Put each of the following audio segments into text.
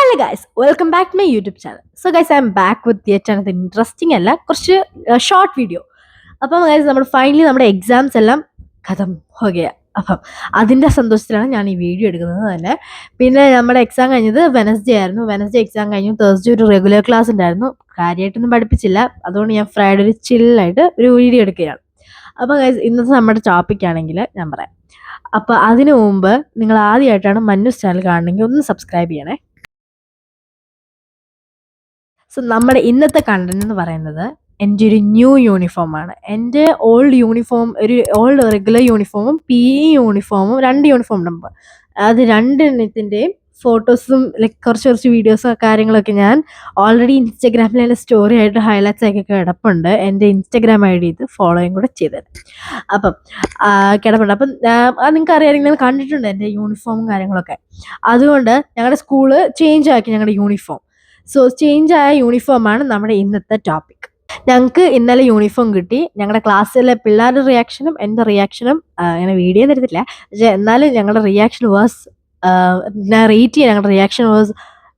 Hello guys, welcome back to my YouTube channel. So guys, I'm back with yet another interesting അല്ല കുറച്ച് short video. അപ്പം guys നമ്മൾ finally നമ്മുടെ exams എല്ലാം ഖതം ഹോ ഗയ. അപ്പം അതിൻ്റെ സന്തോഷത്തിലാണ് ഞാൻ ഈ വീഡിയോ എടുക്കുന്നത് തന്നെ. പിന്നെ നമ്മുടെ എക്സാം കഴിഞ്ഞത് വെനസ്ഡേ ആയിരുന്നു. വെനസ്ഡേ എക്സാം കഴിഞ്ഞു. തേഴ്സ്ഡേ ഒരു റെഗുലർ ക്ലാസ് ഉണ്ടായിരുന്നു. കാര്യമായിട്ടൊന്നും പഠിപ്പിച്ചില്ല. അതുകൊണ്ട് ഞാൻ ഫ്രൈഡേ ഒരു ചില്ലായിട്ട് ഒരു വീഡിയോ എടുക്കുകയാണ്. അപ്പോൾ ഗൈസ് ഇന്നത്തെ നമ്മുടെ ടോപ്പിക് ആണെങ്കിൽ ഞാൻ പറയാം. അപ്പോൾ അതിനു മുമ്പ് നിങ്ങൾ ആദ്യമായിട്ടാണ് മന്നൂസ് ചാനൽ കാണണമെങ്കിൽ ഒന്ന് സബ്സ്ക്രൈബ് ചെയ്യണേ. സോ നമ്മുടെ ഇന്നത്തെ കണ്ടന്റ് എന്ന് പറയുന്നത് എൻ്റെ ഒരു ന്യൂ യൂണിഫോമാണ്. എൻ്റെ ഓൾഡ് യൂണിഫോം ഒരു ഓൾഡ് റെഗുലർ യൂണിഫോമും PE യൂണിഫോമും 2 യൂണിഫോം ഉണ്ട്. അത് രണ്ടെണ്ണത്തിൻ്റെയും ഫോട്ടോസും ലൈക്ക് കുറച്ച് വീഡിയോസും കാര്യങ്ങളൊക്കെ ഞാൻ ഓൾറെഡി ഇൻസ്റ്റാഗ്രാമിൽ സ്റ്റോറി ആയിട്ട് ഹൈലൈറ്റ്സ് ആക്കി കിടപ്പുണ്ട്. എൻ്റെ ഇൻസ്റ്റാഗ്രാം ID ഇത് ഫോളോയും കൂടെ ചെയ്തത്. അപ്പം കിടപ്പുണ്ട്. അപ്പം അത് നിങ്ങൾക്ക് അറിയാം, നിങ്ങൾ കണ്ടിട്ടുണ്ട് എൻ്റെ യൂണിഫോമും കാര്യങ്ങളൊക്കെ. അതുകൊണ്ട് ഞങ്ങളുടെ സ്കൂള് ചേഞ്ച് ആക്കി ഞങ്ങളുടെ യൂണിഫോം. സോ ചേഞ്ച് ആയ യൂണിഫോമാണ് നമ്മുടെ ഇന്നത്തെ ടോപ്പിക്. ഞങ്ങൾക്ക് ഇന്നലെ യൂണിഫോം കിട്ടി. ഞങ്ങളുടെ ക്ലാസ്സിലെ പിള്ളേരുടെ റിയാക്ഷനും എൻ്റെ റിയാക്ഷനും അങ്ങനെ വീഡിയോ തരത്തില്ല, പക്ഷേ എന്നാലും ഞങ്ങളുടെ റിയാക്ഷൻ വാസ് ഞാൻ റേറ്റ് ചെയ്യാൻ ഞങ്ങളുടെ reaction was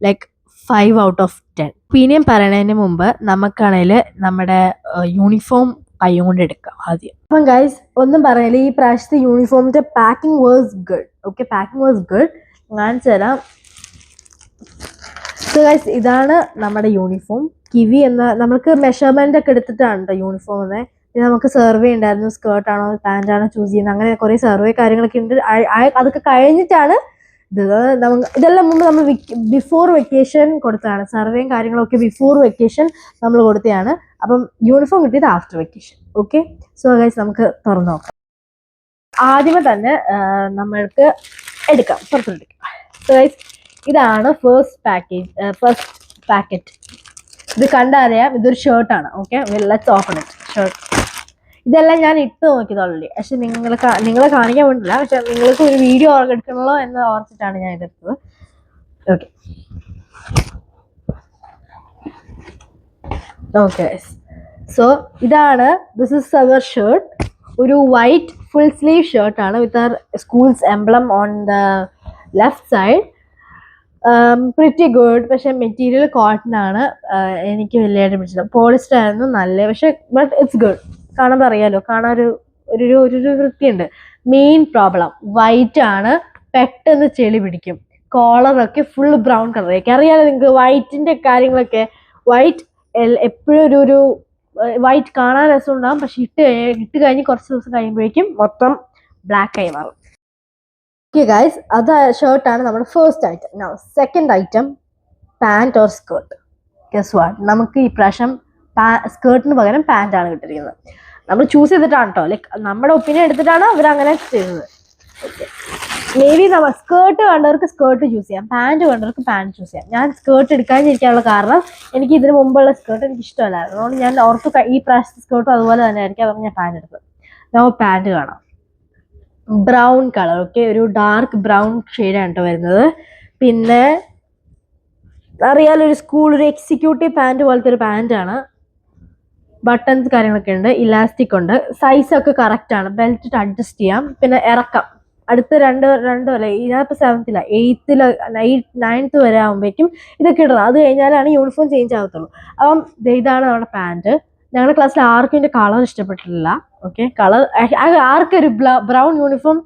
like 5 out of 10. Opinion പറയണതിന് മുമ്പ് നമുക്കാണെങ്കിൽ നമ്മുടെ യൂണിഫോം കൈ കൊണ്ട് എടുക്കാം ആദ്യം. അപ്പം ഗൈസ് ഒന്നും പറയില്ല, ഈ പ്രാവശ്യത്തെ യൂണിഫോമിൻ്റെ packing was good. Okay, packing was good. കാണിച്ചു തരാം. സോ ഗൈസ് ഇതാണ് നമ്മുടെ യൂണിഫോം. കിവി എന്ന നമുക്ക് മെഷർമെൻ്റ് ഒക്കെ എടുത്തിട്ടാണ് കേട്ടോ യൂണിഫോം തന്നെ. പിന്നെ നമുക്ക് സർവേ ഉണ്ടായിരുന്നു, സ്കേർട്ടാണോ പാൻറ്റാണോ ചൂസ് ചെയ്യുന്നത്, അങ്ങനെ കുറേ സർവേ കാര്യങ്ങളൊക്കെ ഉണ്ട്. അതൊക്കെ കഴിഞ്ഞിട്ടാണ് ഇതെല്ലാം മുമ്പ് നമ്മൾ ബിഫോർ വെക്കേഷൻ കൊടുത്തതാണ്. സർവേയും കാര്യങ്ങളൊക്കെ ബിഫോർ വെക്കേഷൻ നമ്മൾ കൊടുത്തതാണ്. അപ്പം യൂണിഫോം കിട്ടിയത് after vacation. Okay, so guys നമുക്ക് തുറന്നു നോക്കാം. ആദ്യമേ തന്നെ നമ്മൾക്ക് എടുക്കാം, പുറത്തെടുക്കാം. സോ ഗൈസ് ഇതാണ് ഫസ്റ്റ് പാക്കറ്റ്. ഇത് കണ്ടറിയാം, ഇതൊരു ഷർട്ടാണ്. Okay, let's open it. Shirt ഇതെല്ലാം ഞാൻ ഇട്ട് നോക്കിയത് ഓൾറെഡി, പക്ഷെ നിങ്ങളെ കാണിക്കാൻ വേണ്ടില്ല, പക്ഷെ നിങ്ങൾക്ക് ഒരു വീഡിയോ എടുക്കണമല്ലോ എന്ന് ഓർത്തിട്ടാണ് ഞാൻ ഇതെടുത്തത്. ഓക്കെ ഓക്കെ സോ ഇതാണ്, ദിസ് ഇസ് അവർ ഷർട്ട്. ഒരു വൈറ്റ് ഫുൾ സ്ലീവ് ഷർട്ടാണ് with our school's emblem on the left side. Pretty good. പക്ഷെ മെറ്റീരിയൽ കോട്ടൺ ആണ്. എനിക്ക് വലിയതായിട്ട് പിടിച്ചില്ല. പോളിസ്റ്റർ ആയിരുന്നു നല്ല, പക്ഷെ ബട്ട് ഇറ്റ്സ് ഗുഡ്. കാണുമ്പോൾ അറിയാലോ, കാണാൻ ഒരു വൃത്തിയുണ്ട്. മെയിൻ പ്രോബ്ലം വൈറ്റ് ആണ്, പെട്ടെന്ന് ചെളി പിടിക്കും. കോളറൊക്കെ ഫുൾ ബ്രൗൺ കളറായിരിക്കും. അറിയാലോ നിങ്ങൾക്ക് വൈറ്റിൻ്റെ കാര്യങ്ങളൊക്കെ. വൈറ്റ് എപ്പോഴും ഒരു വൈറ്റ് കാണാൻ രസമുണ്ടാകും, പക്ഷെ ഇട്ട് കഴിഞ്ഞ് കുറച്ച് ദിവസം കഴിയുമ്പോഴേക്കും മൊത്തം ബ്ലാക്ക് ആയി മാറും. ഓക്കെ ഗൈസ്, അത് ഷർട്ടാണ് നമ്മുടെ first item. Now second item pant or skirt. Guess what, നമുക്ക് ഈ പ്രാവശ്യം സ്കേർട്ടിന് പകരം പാൻറ്റാണ് കിട്ടിയിരിക്കുന്നത്. നമ്മൾ ചൂസ് ചെയ്തിട്ടാണ് കേട്ടോ, ലൈക്ക് നമ്മുടെ ഒപ്പീനിയൻ എടുത്തിട്ടാണ് അവരങ്ങനെ ചെയ്തത്. ഓക്കെ, മേ ബി നമ്മൾ സ്കേർട്ട് വേണ്ടവർക്ക് സ്കേർട്ട് ചൂസ് ചെയ്യാം, പാൻറ് വേണ്ടവർക്ക് പാൻറ് ചൂസ് ചെയ്യാം. ഞാൻ സ്കേർട്ട് എടുക്കാതിരിക്കാനുള്ള കാരണം എനിക്ക് ഇതിന് മുമ്പുള്ള സ്കേർട്ട് എനിക്ക് ഇഷ്ടമല്ലായിരുന്നു. അതുകൊണ്ട് ഞാൻ ഓർക്ക് ഈ പ്രാവശ്യത്തെ സ്കേർട്ടും അതുപോലെ തന്നെ ആയിരിക്കും, അതുകൊണ്ട് ഞാൻ പാൻറ് എടുത്തത്. നമ്മൾ പാൻറ് കാണാം, ബ്രൗൺ കളർ. ഓക്കെ, ഒരു ഡാർക്ക് ബ്രൗൺ ഷെയ്ഡാണ് കേട്ടോ വരുന്നത്. പിന്നെ അറിയാലോ, ഒരു സ്കൂൾ ഒരു എക്സിക്യൂട്ടീവ് പാൻറ് പോലത്തെ ഒരു പാൻറ്റാണ്. ബട്ടൺസ് കാര്യങ്ങളൊക്കെ ഉണ്ട്, ഇലാസ്റ്റിക് ഉണ്ട്, സൈസൊക്കെ കറക്റ്റാണ്. ബെൽറ്റ് ഇട്ട് അഡ്ജസ്റ്റ് ചെയ്യാം. പിന്നെ ഇറക്കാം അടുത്ത രണ്ട് അല്ല, ഇതിനകത്ത് 7th 8th 9th വരെ ആകുമ്പോഴേക്കും ഇതൊക്കെ ഇടണം. അത് കഴിഞ്ഞാലാണ് യൂണിഫോം ചേഞ്ച് ആകത്തുള്ളൂ. അപ്പം ഇതാണ് നമ്മുടെ പാൻറ്. ഞങ്ങളുടെ ക്ലാസ്സിൽ ആർക്കും ഇതിൻ്റെ കളർ ഇഷ്ടപ്പെട്ടിട്ടില്ല. ഓക്കെ, കളർ ആർക്കൊരു ബ്രൗൺ യൂണിഫോം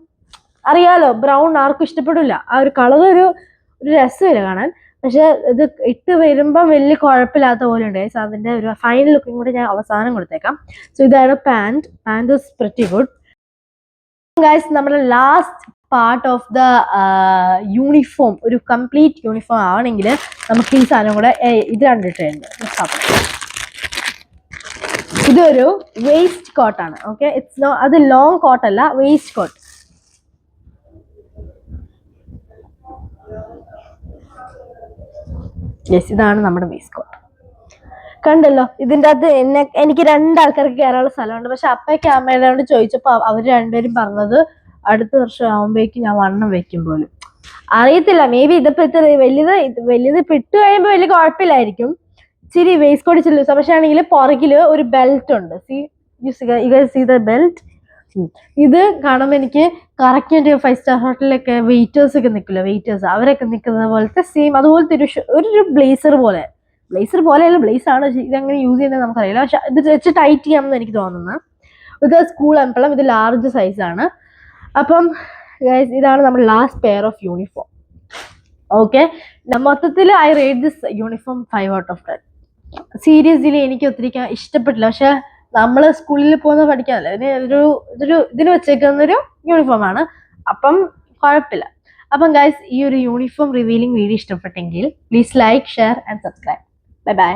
അറിയാലോ, ബ്രൗൺ ആർക്കും ഇഷ്ടപ്പെടില്ല. ആ ഒരു കളർ ഒരു രസമില്ല കാണാൻ. പക്ഷെ ഇത് ഇട്ട് വരുമ്പം വലിയ കുഴപ്പമില്ലാത്ത പോലെ ഉണ്ട്. സോ അതിൻ്റെ ഒരു ഫൈനൽ ലുക്കും കൂടി ഞാൻ അവസാനം കൊടുത്തേക്കാം. സോ ഇതാണ് pant is pretty good. Guys, നമ്മുടെ last part of the uniform, ഒരു കംപ്ലീറ്റ് യൂണിഫോം ആവണമെങ്കിൽ നമുക്ക് ഈ സാധനം കൂടെ ഇത് കണ്ടിട്ടുണ്ട്. ഇതൊരു വേസ്റ്റ് കോട്ടാണ്. ഓക്കെ, അത് ലോങ് കോട്ടല്ല, വേസ്റ്റ് കോട്ട്. യെസ്, ഇതാണ് നമ്മുടെ വേസ്റ്റ് കോട്ട്. കണ്ടല്ലോ, ഇതിൻ്റെ അകത്ത് എനിക്ക് 2 ആൾക്കാർക്ക് കയറാനുള്ള സ്ഥലമുണ്ട്. പക്ഷെ അപ്പയ്ക്ക് അമ്മയോട് ചോദിച്ചപ്പോൾ അവർ രണ്ടുപേരും പറഞ്ഞത് അടുത്ത വർഷം ആകുമ്പോഴേക്കും ഞാൻ വണ്ണം വെക്കും പോലും. അറിയത്തില്ല, മേ ബി ഇതിപ്പോൾ ഇത്ര വലുത് ഇട്ട് കഴിയുമ്പോൾ വലിയ കുഴപ്പമില്ലായിരിക്കും. ഇച്ചിരി വേസ്റ്റ് കോട്ട് ഇച്ചിരി ലൂസ്. പക്ഷെ ആണെങ്കിൽ പുറകിൽ ഒരു ബെൽറ്റ് ഉണ്ട്. See the belt. ഇത് കാണുമ്പോൾ എനിക്ക് കറക്റ്റ് എൻ്റെ 5-സ്റ്റാർ ഹോട്ടലിലൊക്കെ വെയിറ്റേഴ്സ് ഒക്കെ നിൽക്കില്ല, വെയിറ്റേഴ്സ് അവരൊക്കെ നിൽക്കുന്ന പോലത്തെ സെയിം അതുപോലത്തെ ഒരു ബ്ലേസർ പോലെ, ബ്ലേസർ പോലെയല്ല, ബ്ലേസർ ആണ്, ഇതെങ്ങനെ യൂസ് ചെയ്യുന്നത് നമുക്കറിയില്ല, പക്ഷെ ഇത് വെച്ച് ടൈറ്റ് ചെയ്യാമെന്ന് എനിക്ക് തോന്നുന്നത്. ഇത് സ്കൂൾ എംബ്ലം, ഇത് ലാർജ് സൈസാണ്. അപ്പം ഗൈസ് ഇതാണ് നമ്മുടെ last pair of uniform. Okay, മൊത്തത്തിൽ I rate this uniform 5/10. Seriously എനിക്ക് ഒത്തിരി ഇഷ്ടപ്പെട്ടില്ല, പക്ഷെ നമ്മൾ സ്കൂളിൽ പോകുന്ന പഠിക്കാനല്ലേ, ഇതിന് വെച്ചേക്കുന്നൊരു യൂണിഫോമാണ്, അപ്പം കുഴപ്പമില്ല. അപ്പം ഗൈസ് ഈ ഒരു യൂണിഫോം റിവീലിംഗ് വീഡിയോ ഇഷ്ടപ്പെട്ടെങ്കിൽ please like, share and subscribe. Bye bye.